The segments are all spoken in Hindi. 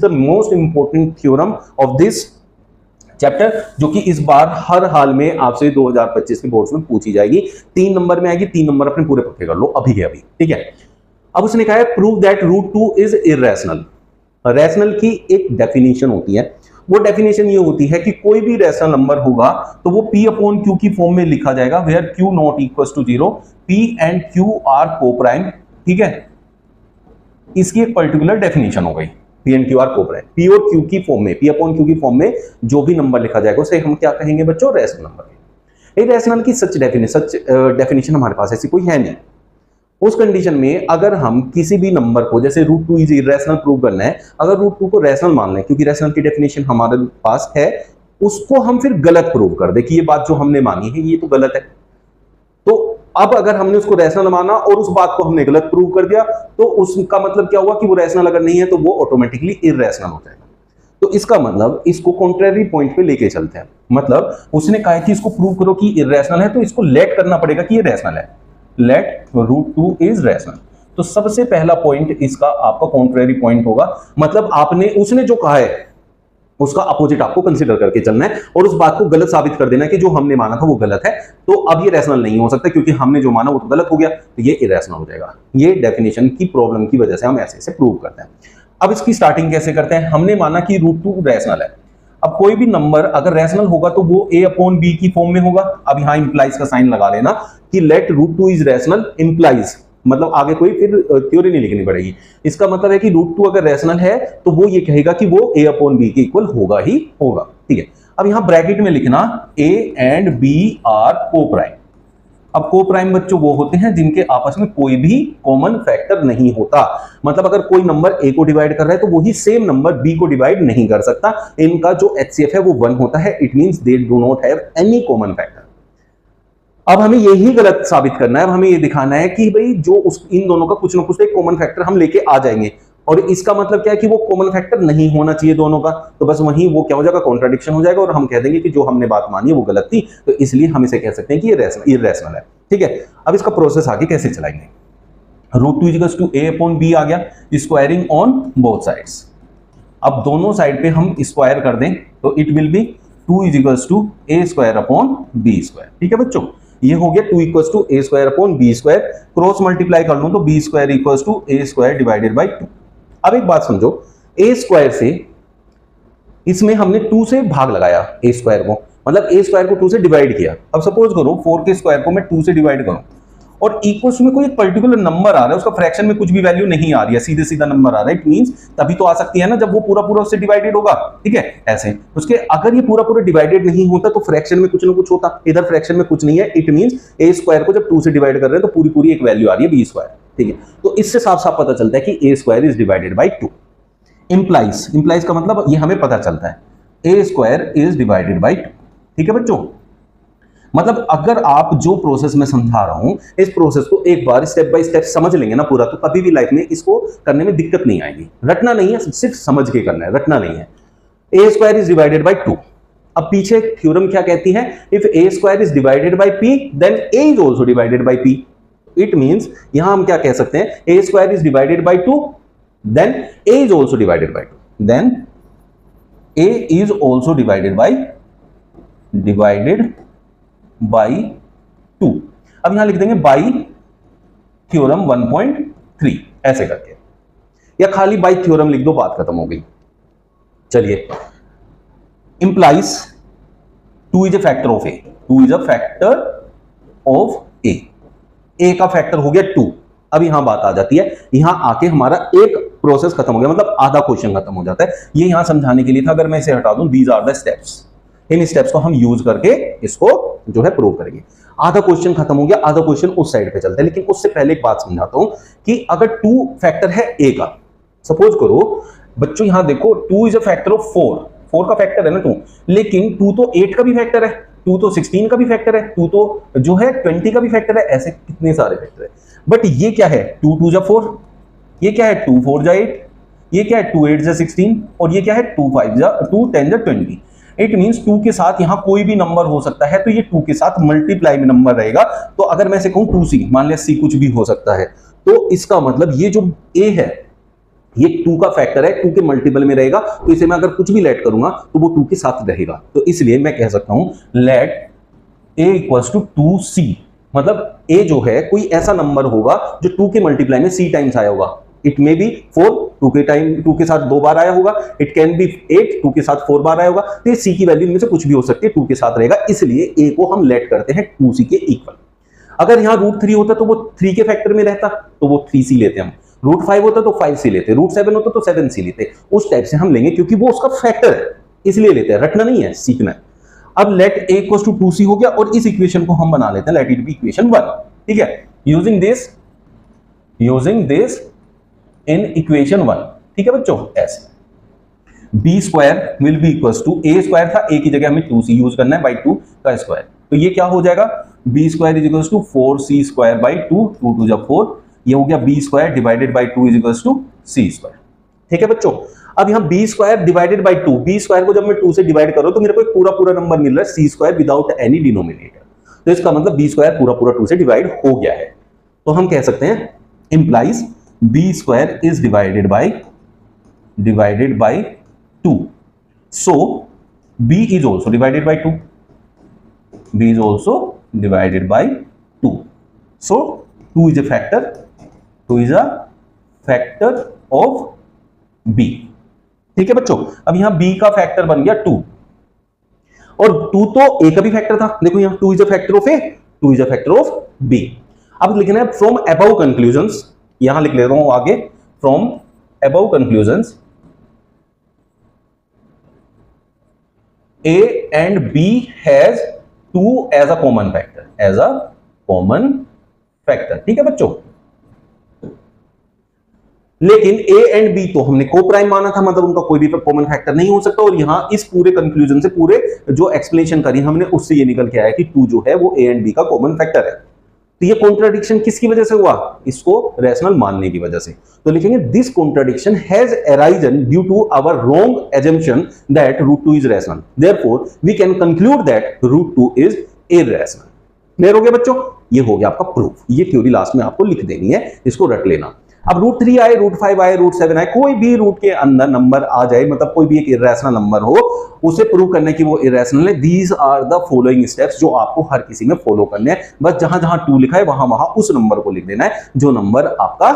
The most important theorem of this chapter, जो कि इस बार हर हाल में आपसे 2025 के बोर्ड्स में पूछी जाएगी। 3 नंबर में आएगी, 3 नंबर अपने पूरे पक्के कर लो अभी के अभी, ठीक है। अब उसने कहा है prove that root 2 is irrational. Rational की एक डेफिनेशन होती है, वो डेफिनेशन ये होती है कि कोई भी रैशनल नंबर होगा तो वो p अपॉन q की फॉर्म में लिखा जाएगा, where q not equal to 0, p and q are coprime, ठीक है। इसकी एक पर्टिकुलर डेफिनेशन हो गई, p and q are coprime. p और q की फॉर्म में, p अपॉन q की फॉर्म में जो भी नंबर लिखा जाएगा उसे हम क्या कहेंगे बच्चों, रैशनल नंबर। ये रैशनल की सच डेफिनेशन हमारे पास ऐसी कोई है नहीं। उस कंडीशन में अगर हम किसी भी नंबर को, जैसे रूट 2 इज इरेशनल प्रूव करना है, अगर रूट 2 को रैशनल मान लें, क्योंकि रैशनल की डेफिनेशन हमारे पास है, उसको हम फिर गलत प्रूव कर दे कि ये बात जो हमने मानी है ये तो गलत है, तो अब अगर हमने उसको रैशनल माना और उस बात को हमने गलत प्रूव कर दिया, तो उसका मतलब क्या हुआ कि वो रैशनल अगर नहीं है तो वो ऑटोमेटिकली इरेशनल हो जाएगा। तो इसका मतलब इसको कॉन्ट्रेरी पॉइंट पे लेके चलते हैं। मतलब उसने कहा कि इसको प्रूव करो कि इरेशनल है, तो इसको लेट करना पड़ेगा कि ये रैशनल है। Let root 2 is rational. तो सबसे पहला पॉइंट इसका आपका कॉन्ट्रेरी पॉइंट होगा, मतलब आपने उसने जो कहा है उसका अपोजिट आपको कंसीडर करके चलना है और उस बात को गलत साबित कर देना कि जो हमने माना था वो गलत है, तो अब ये रैशनल नहीं हो सकता क्योंकि हमने जो माना वो तो गलत हो गया, तो ये इरेशनल हो जाएगा। ये डेफिनेशन की प्रॉब्लम की वजह से हम ऐसे प्रूव करते हैं। अब इसकी स्टार्टिंग कैसे करते हैं, हमने माना कि रूट 2 रैशनल है। अब कोई भी नंबर अगर रैशनल होगा तो वो a अपॉन b की फॉर्म में होगा। अब यहां इंप्लाइज का साइन लगा लेना कि let root 2 is rational implies, मतलब आगे कोई फिर थ्योरी नहीं लिखनी पड़ेगी। इसका मतलब है कि रूट 2 अगर रैशनल है तो वो ये कहेगा कि वो a अपॉन b के इक्वल होगा ही होगा, ठीक है। अब यहां ब्रैकेट में लिखना a and b are coprime. अब को-प्राइम बच्चों वो होते हैं जिनके आपस में कोई भी कॉमन फैक्टर नहीं होता। मतलब अगर कोई नंबर a को डिवाइड कर रहा है तो वही सेम नंबर b को डिवाइड नहीं कर सकता। इनका जो HCF है वो 1 होता है। It means they do not have any common factor. अब हमें यही गलत साबित करना है। अब हमें ये दिखाना है कि भाई जो इन दोनों का कुछ ना कुछ एक कॉमन फैक्टर हम लेके आ जाएंगे, और इसका मतलब क्या है कि वो कॉमन फैक्टर नहीं होना चाहिए दोनों का, तो बस वहीं वो क्या हो जाएगा, कॉन्ट्राडिक्शन हो जाएगा और हम कह देंगे कि जो हमने बात मानी है वो गलत थी, तो इसलिए हम इसे कह सकते हैं कि ये इररेशनल है, ठीक है। अब इसका प्रोसेस आगे कैसे चलाएंगे, root 2 equals to a upon b आ गया, स्क्वायरिंग ऑन बोथ साइड्स। अब दोनों साइड पे हम स्क्वायर कर दें तो it will be 2 is equals to a square upon b square, ठीक है बच्चों। ये हो गया 2 equals to a square upon b square, cross multiply कर लूं तो b square equals to a square divided by 2। अब एक बात समझो, a स्क्वायर से इसमें हमने 2 से भाग लगाया a स्क्वायर को, मतलब a स्क्वायर को 2 से डिवाइड किया। अब सपोज करो 4 के स्क्वायर को मैं 2 से डिवाइड करूं और इक्वल्स में कोई एक पर्टिकुलर नंबर आ रहा है, उसका फ्रैक्शन में कुछ भी वैल्यू नहीं आ रही है, सीधे सीधा नंबर आ रहा है। इट मींस तभी तो आ सकती है ना जब वो पूरा पूरा उससे डिवाइडेड होगा, ठीक है। ऐसे उसके अगर ये पूरा पूरा डिवाइडेड नहीं होता तो फ्रैक्शन में कुछ ना कुछ होता, इधर फ्रैक्शन में कुछ नहीं है। इट मींस a स्क्वायर को जब 2 से डिवाइड कर रहे हैं तो पूरी पूरी एक वैल्यू आ रही है b स्क्वायर, ठीक है। तो इससे साफ साफ पता चलता है कि a square is divided by 2। Implies का मतलब ये हमें पता चलता है a square is divided by 2, ठीक है बच्चों। मतलब अगर आप जो प्रोसेस में समझा रहा हूं, इस प्रोसेस को एक बार स्टेप बाय स्टेप समझ लेंगे ना पूरा, तो कभी भी लाइफ में इसको करने में दिक्कत नहीं आएगी। रटना नहीं है, सिर्फ समझ के करना है, रटना नहीं है। a square is divided by 2। अब पीछे थ्योरम क्या कहती है, if a square is divided by p then a is also divided by p। It means यहां हम क्या कह सकते हैं, a square is divided by 2 then a is also divided by 2, then a is also divided by 2। अब यहां लिख देंगे बाय थ्योरम 1.3 ऐसे करके, या खाली बाय थ्योरम लिख दो, बात खत्म हो गई। चलिए, implies 2 is a factor of a, 2 is a factor of a का फैक्टर हो गया 2। अब यहां बात आ जाती है, यहां आके हमारा एक प्रोसेस खत्म हो गया, मतलब आधा क्वेश्चन खत्म हो जाता है। ये यहां समझाने के लिए था, अगर मैं इसे हटा दूं, दीज आर द स्टेप्स, इन स्टेप्स को हम यूज करके इसको जो है प्रूव करेंगे। आधा क्वेश्चन खत्म हो गया, आधा क्वेश्चन उस साइड पे चलता है। लेकिन उससे पहले एक बात समझाता हूं कि अगर 2 फैक्टर है a का, सपोज करो बच्चों यहां देखो 2 इज अ फैक्टर ऑफ 4 का फैक्टर है ना 2, लेकिन 2 तो 8 का भी फैक्टर है, 2 तो 16 का भी फैक्टर है, 2 तो जो है 20 का भी फैक्टर है, ऐसे कितने सारे फैक्टर है। बट ये क्या है, 2 2 जा 4, ये क्या है 2 4 जा 8, ये क्या है 2 8 जा 16, और ये क्या है 2 5 जा 2 10 जा 20। इट मींस 2 के साथ यहां कोई भी नंबर हो सकता है, तो ये 2 के साथ मल्टीप्लाई में नंबर रहेगा। तो अगर मैं इसे कहूं 2c, मान लिया c कुछ भी हो सकता है, तो इसका मतलब ये जो a है ये 2 का फैक्टर है, 2 के मल्टीपल में रहेगा, तो इसे मैं अगर कुछ भी लेट करूंगा तो वो 2 के साथ रहेगा। तो इसलिए मैं कह सकता हूं late a equals to 2c, मतलब a जो है कोई ऐसा नंबर होगा जो 2 के मल्टीप्लाई में c टाइम्स आया होगा। इट मे बी 4, 2 के साथ 2 बार आया होगा, इट कैन बी 8, 2 के साथ 4 बार आया होगा। तो ये c की वैल्यू में से कुछ भी हो सकती है, 2 के साथ रहेगा, इसलिए a को हम लेट करते हैं 2c के इक्वल। अगर यहां √3 होता तो वो 3 के फैक्टर में रहता, तो वो 3c लेते हम। √5 होता तो 5c लेते, √7 होता तो 7c लेते, उस टाइप से हम लेंगे, क्योंकि वो उसका फैक्टर है इसलिए लेते हैं, रटना नहीं है, सीखना है। अब late a equals to 2c हो गया, और इस इक्वेशन को हम बना लेते हैं लेट इट बी इक्वेशन 1, ठीक है, यूजिंग दिस इन इक्वेशन 1, ठीक है बच्चों। ऐसे b square will be equals to, a square था, a की जगह हमें 2c यूज करना है बाई 2 का स्क्वायर, तो ये क्या हो जाएगा, b square is equals to 4c square by 2, 2 2 जा 4, ये हो गया b square divided by 2 is equals to c square, ठीक है बच्चों। अब यहां b square divided by 2, b square को जब मैं 2 से डिवाइड करूं तो मेरे को एक पूरा नंबर मिल रहा है c square without any denominator, तो इसका मतलब b स्क्वायर पूरा 2 से डिवाइड हो गया है, तो हम कह सकते हैं implies b square is divided by 2, so b is also divided by 2, b is also divided by 2, so 2 is a factor of b, ठीक है बच्चों। अब यहां b का फैक्टर बन गया 2, और 2 तो a का भी फैक्टर था, देखो यहां 2 is a factor of a, 2 is a factor of b। अब लिखना है फ्रॉम अबव कंक्लूजन्स, यहां लिख ले रहा हूं आगे, from above conclusions a and b has 2 as a common factor, ठीक है बच्चों। लेकिन a एंड b तो हमने को प्राइम माना था, मतलब उनका कोई भी कॉमन फैक्टर नहीं हो सकता, और यहां इस पूरे कंक्लूजन से, पूरे जो एक्सप्लेनेशन करी हमने, उससे ये निकल के आया कि 2 जो है वो a एंड b का कॉमन फैक्टर है। तो ये कॉन्ट्राडिक्शन किसकी वजह से हुआ, इसको रैशनल मानने की वजह से, तो लिखेंगे this contradiction has arisen due to our wrong assumption that √2 is rational, therefore we can conclude that √2 is irrational. Clear हो गया बच्चों, ये हो गया आपका प्रूफ। ये थ्योरी लास्ट में आपको लिख देनी है, इसको रट लेना। अब √3 आए, √5 आए, √7 आए, कोई भी रूट के अंदर नंबर आ जाए, मतलब कोई भी एक इरैशनल नंबर हो, उसे प्रूव करने की वो इरैशनल है। These are the following steps, जो आपको हर किसी में फॉलो करने हैं। बस जहां जहां 2 लिखा है वहां वहां उस नंबर को लिख देना है जो नंबर आपका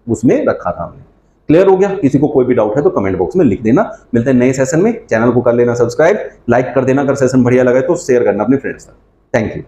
उसमें रखा था हमने। क्लियर हो गया? किसी को कोई भी डाउट है तो कमेंट बॉक्स में लिख देना। मिलते हैं नए सेशन में। चैनल को कर लेना सब्सक्राइब, लाइक कर देना, अगर सेशन बढ़िया लगा तो शेयर करना अपने फ्रेंड्स तक। Thank you.